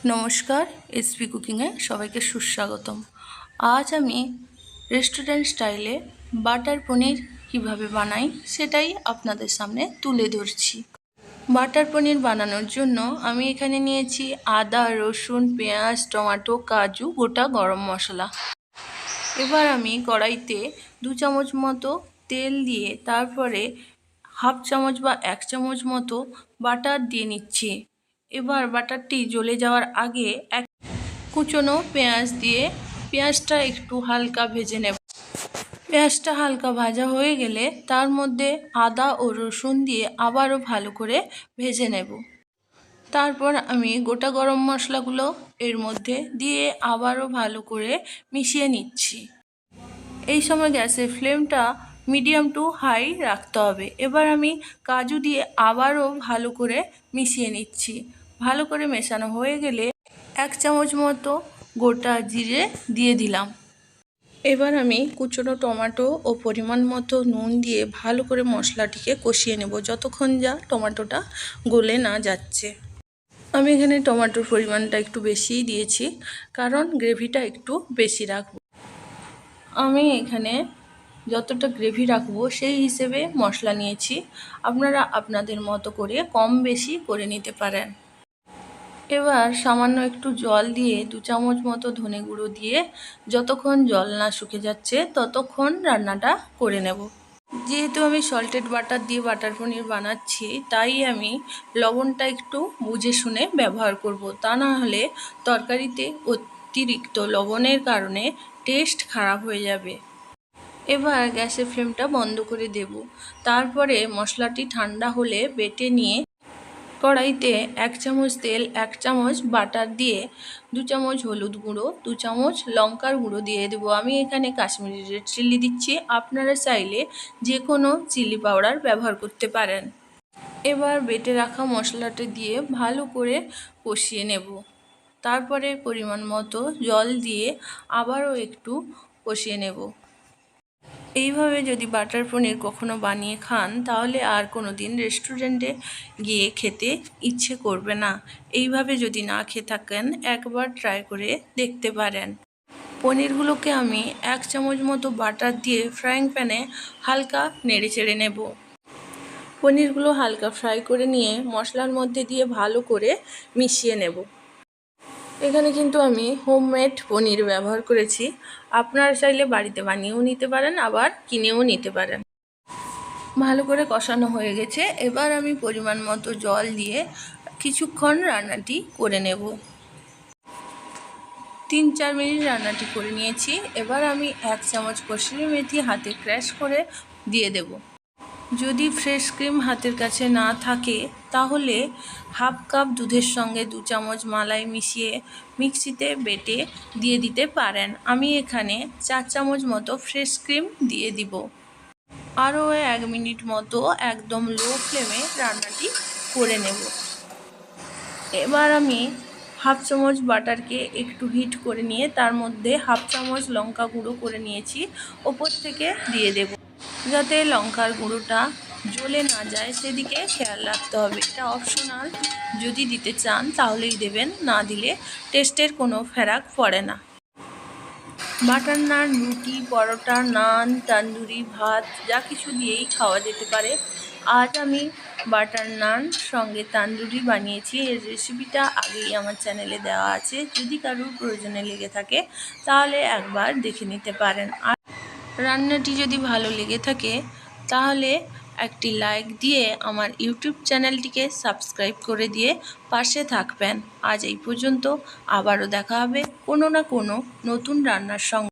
নমস্কার, এসপি কুকিংয়ে সবাইকে সুস্বাগতম। আজ আমি রেস্টুরেন্ট স্টাইলে বাটার পনির কিভাবে বানাই সেটাই আপনাদের সামনে তুলে ধরছি। বাটার পনির বানানোর জন্য আমি এখানে নিয়েছি আদা, রসুন, পেঁয়াজ, টমেটো, কাজু, গোটা গরম মশলা। এবার আমি কড়াইতে 2 চামচ মতো তেল দিয়ে তারপরে হাফ চামচ বা 1 চামচ মতো বাটার দিয়ে নিচ্ছি। এবার বাটারটি জ্বলে যাওয়ার আগে এক কুচনো পেঁয়াজ দিয়ে পেঁয়াজটা একটু হালকা ভেজে নেব। পেঁয়াজটা হালকা ভাজা হয়ে গেলে তার মধ্যে আদা ও রসুন দিয়ে আবারও ভালো করে ভেজে নেব। তারপর আমি গোটা গরম মশলাগুলো এর মধ্যে দিয়ে আবারও ভালো করে মিশিয়ে নিচ্ছি। এই সময় গ্যাসের ফ্লেমটা মিডিয়াম টু হাই রাখতে হবে। এবার আমি কাজু দিয়ে আবারও ভালো করে মিশিয়ে নিচ্ছি। ভালো করে মেশানো হয়ে গেলে 1 চামচ মতো গোটা জিরে দিয়ে দিলাম। এবার আমি কুচনো টমেটো ও পরিমাণ মতো নুন দিয়ে ভালো করে মশলাটিকে কষিয়ে নেব যতক্ষণ যা টমেটোটা গলে না যাচ্ছে। আমি এখানে টমেটোর পরিমাণটা একটু বেশিই দিয়েছি, কারণ গ্রেভিটা একটু বেশি রাখবো। আমি এখানে যতটা গ্রেভি রাখবো সেই হিসেবে মশলা নিয়েছি। আপনারা আপনাদের মতো করে কম বেশি করে নিতে পারেন। এবার সামান্য একটু জল দিয়ে 2 চামচ মতো ধনে গুঁড়ো দিয়ে যতক্ষণ জল না শুকে যাচ্ছে ততক্ষণ রান্নাটা করে নেব। যেহেতু আমি সল্টেড বাটার দিয়ে বাটার পনির বানাচ্ছি, তাই আমি লবণটা একটু বুঝে শুনে ব্যবহার করব। তা না হলে তরকারিতে অতিরিক্ত লবণের কারণে টেস্ট খারাপ হয়ে যাবে। এবার গ্যাসের ফ্লেমটা বন্ধ করে দেব। তারপরে মশলাটি ঠান্ডা হলে বেটে নিয়ে কড়াইতে 1 চামচ তেল, 1 চামচ বাটার দিয়ে 2 চামচ হলুদ গুঁড়ো, 2 চামচ লঙ্কার গুঁড়ো দিয়ে দেবো। আমি এখানে কাশ্মীরি রেড চিলি দিচ্ছি, আপনারা চাইলে যে কোনো চিলি পাউডার ব্যবহার করতে পারেন। এবার বেটে রাখা মশলাটা দিয়ে ভালো করে কষিয়ে নেব। তারপরে পরিমাণ মতো জল দিয়ে আবারও একটু কষিয়ে নেব। এইভাবে যদি বাটার পনির কখনো বানিয়ে খান তাহলে আর কোনো দিন রেস্টুরেন্টে গিয়ে খেতে ইচ্ছে করবে না। এইভাবে যদি না খেয়ে থাকেন একবার ট্রাই করে দেখতে পারেন। পনিরগুলোকে আমি 1 চামচ মতো বাটার দিয়ে ফ্রাইং প্যানে হালকা নেড়ে চেড়ে নেব। পনিরগুলো হালকা ফ্রাই করে নিয়ে মশলার মধ্যে দিয়ে ভালো করে মিশিয়ে নেব। এখানে কিন্তু আমি হোমমেড পনির ব্যবহার করেছি। আপনারা চাইলে বাড়িতে বানিয়েও নিতে পারেন, আবার কিনেও নিতে পারেন। ভালো করে কষানো হয়ে গেছে। এবার আমি পরিমাণ মতো জল দিয়ে কিছুক্ষণ রান্নাটি করে নেব। 3-4 মিনিট রান্নাটি করে নিয়েছি। এবার আমি 1 চামচ কসুরি মেথি হাতে ক্র্যাশ করে দিয়ে দেব। যদি ফ্রেশ ক্রিম হাতের কাছে না থাকে তাহলে হাফ কাপ দুধের সঙ্গে 2 চামচ মালাই মিশিয়ে মিক্সিতে বেটে দিয়ে দিতে পারেন। আমি এখানে 4 চামচ মতো ফ্রেশ ক্রিম দিয়ে দিব। আরও 1 মিনিট মতো একদম লো ফ্লেমে রান্নাটি করে নেব। এবার আমি হাফ চামচ বাটারকে একটু হিট করে নিয়ে তার মধ্যে হাফ চামচ লঙ্কা গুঁড়ো করে নিয়েছি, ওপর থেকে দিয়ে দেব। যাতে লঙ্কার গুঁড়োটা জ্বলে না যায় সেদিকে খেয়াল রাখতে হবে। এটা অপশনাল, যদি দিতে চান তাহলেই দেবেন, না দিলে টেস্টের কোনো ফারাক পড়ে না। বাটার নান, রুটি, পরোটা, নান, তন্দুরি, ভাত যা কিছু দিয়েই খাওয়া যেতে পারে। আজ আমি বাটার নান সঙ্গে তন্দুরি বানিয়েছি। এর রেসিপিটা আগেই আমার চ্যানেলে দেওয়া আছে, যদি কারোর প্রয়োজনে লেগে থাকে তাহলে একবার দেখে নিতে পারেন। আর রান্নাটি যদি ভালো লেগে থাকে তাহলে একটি লাইক দিয়ে আমার ইউটিউব চ্যানেলটিকে সাবস্ক্রাইব করে দিয়ে পাশে থাকবেন। আজ এই পর্যন্ত, আবারও দেখা হবে কোনো না কোনো নতুন রান্নার সঙ্গে।